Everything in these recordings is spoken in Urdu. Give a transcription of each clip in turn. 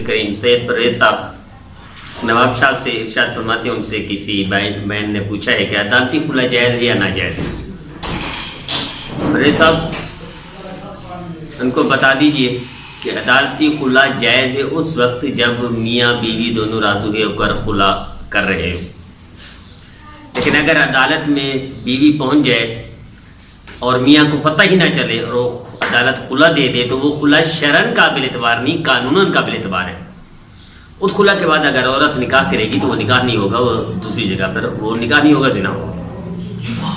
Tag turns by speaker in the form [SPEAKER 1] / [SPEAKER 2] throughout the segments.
[SPEAKER 1] کریم سید پرویز صاحب نواب شاہ سے ارشاد فرماتے ہیں، ان سے کسی بہن نے پوچھا ہے کہ عدالتی خلا جائز ہے یا ناجائز ہے؟ پرویز صاحب ان کو بتا دیجئے کہ عدالتی خلا جائز ہے اس وقت جب میاں بیوی دونوں راضی ہو کر خلا کر رہے ہو، لیکن اگر عدالت میں بیوی پہنچ جائے اور میاں کو پتہ ہی نہ چلے اور وہ عدالت خلا دے دے تو وہ خلا شرعاً قابل اعتبار نہیں، قانوناً قابل اعتبار ہے۔ اس خلا کے بعد اگر عورت نکاح کرے گی تو وہ نکاح نہیں ہوگا، وہ دوسری جگہ پر وہ نکاح نہیں ہوگا، زنا ہوگا۔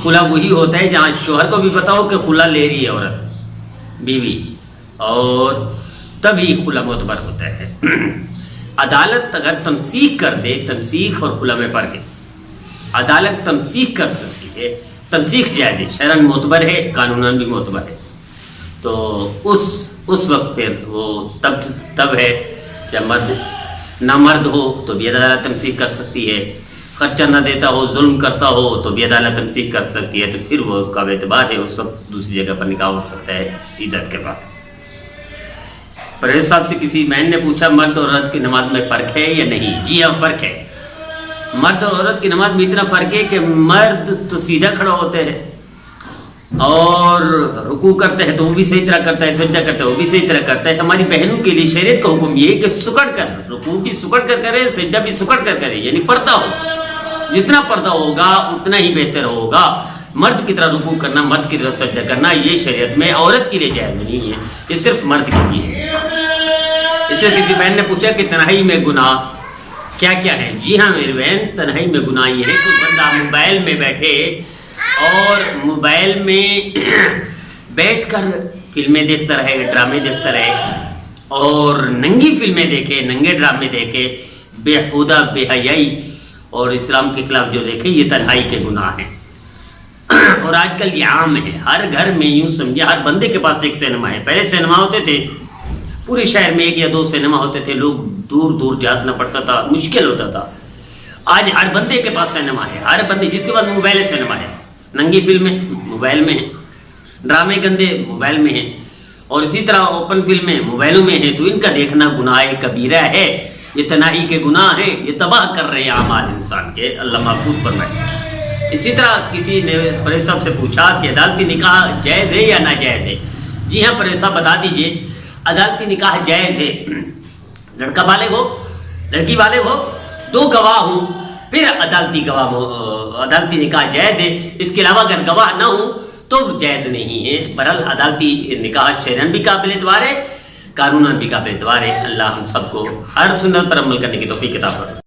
[SPEAKER 1] خلا وہی ہوتا ہے جہاں شوہر کو بھی پتا ہو کہ خلا لے رہی ہے عورت بیوی، اور تبھی خلا معتبر ہوتا ہے۔ عدالت اگر تنسیخ کر دے، تنسیخ اور خلا میں فرق ہے، عدالت تنسیخ کر سکتی ہے، تنسیخ جائز ہے، شرعاً معتبر ہے، قانوناً بھی معتبر ہے، تو اس وقت پھر وہ تب ہے جب مرد نہ مرد ہو تو بھی عدالت تنسیخ کر سکتی ہے، خرچہ نہ دیتا ہو، ظلم کرتا ہو تو بھی عدالت تنسیخ کر سکتی ہے، تو پھر وہ قابل اعتبار ہے، اس وقت دوسری جگہ پر نکاح ہو سکتا ہے عدت کے بعد۔ پرویز صاحب سے کسی بہن نے پوچھا مرد اور عورت کی نماز میں فرق ہے یا نہیں؟ جی ہاں فرق ہے، مرد اور عورت کی نماز میں اتنا فرق ہے کہ مرد تو سیدھا کھڑا ہوتے ہیں اور رکوع کرتے ہیں تو وہ بھی صحیح طرح کرتا ہے، سجدہ کرتا ہے وہ بھی صحیح طرح کرتا ہے۔ ہماری بہنوں کے لیے شریعت کا حکم یہ ہے کہ سکڑ کر، رکوع بھی سکڑ کر کرے، سجدہ بھی سکڑ کر کرے، یعنی پردہ ہو، جتنا پردہ ہوگا اتنا ہی بہتر ہوگا۔ مرد کی طرح رکوع کرنا، مرد کی طرح سجدہ کرنا یہ شریعت میں عورت کے لیے جائز نہیں ہے، یہ صرف مرد کے لیے ہے۔ اس سے کسی بہن نے پوچھا کہ تنہائی میں گناہ کیا کیا ہے؟ جی ہاں میری بہن، تنہائی میں گناہ یہ ہے کہ بندہ موبائل میں بیٹھے اور موبائل میں بیٹھ کر فلمیں دیکھتا رہے، ڈرامے دیکھتا رہے، اور ننگی فلمیں دیکھے، ننگے ڈرامے دیکھے، بےہودہ بے حیائی اور اسلام کے خلاف جو دیکھے، یہ تنہائی کے گناہ ہیں۔ اور آج کل یہ عام ہے، ہر گھر میں یوں سمجھے ہر بندے کے پاس ایک سینما ہے۔ پہلے سینما ہوتے تھے پورے شہر میں، 1 یا 2 سینما ہوتے تھے، لوگ دور دور جانا پڑتا تھا، مشکل ہوتا تھا۔ آج ہر بندے کے پاس سینما ہے، ہر بندے جس کے پاس موبائل ہے سینما ہے، ننگی فلمیں موبائل میں ہیں، ڈرامے گندے موبائل میں ہیں، اور اسی طرح اوپن فلمیں موبائلوں میں ہیں، تو ان کا دیکھنا گناہ کبیرہ ہے، یہ تنہائی کے گناہ ہیں، یہ تباہ کر رہے ہیں اعمال انسان کے، اللہ محفوظ فرمائے۔ اسی طرح کسی نے پرویز صاحب سے پوچھا کہ عدالتی نکاح جائز ہے یا ناجائز ہے؟ جی ہاں پرویز صاحب بتا دیجئے، عدالتی نکاح جائز ہے، لڑکا بالغ ہو، لڑکی بالغ ہو، 2 گواہ ہوں، پھر عدالتی نکاح جائز ہے۔ اس کے علاوہ اگر گواہ نہ ہوں تو جائز نہیں ہے۔ بہرحال عدالتی نکاح شرعاً بھی قابل اعتبار ہے، قانوناً بھی قابل اعتبار ہے۔ اللہ ہم سب کو ہر سنت پر عمل کرنے کی توفیق عطا فرمائے۔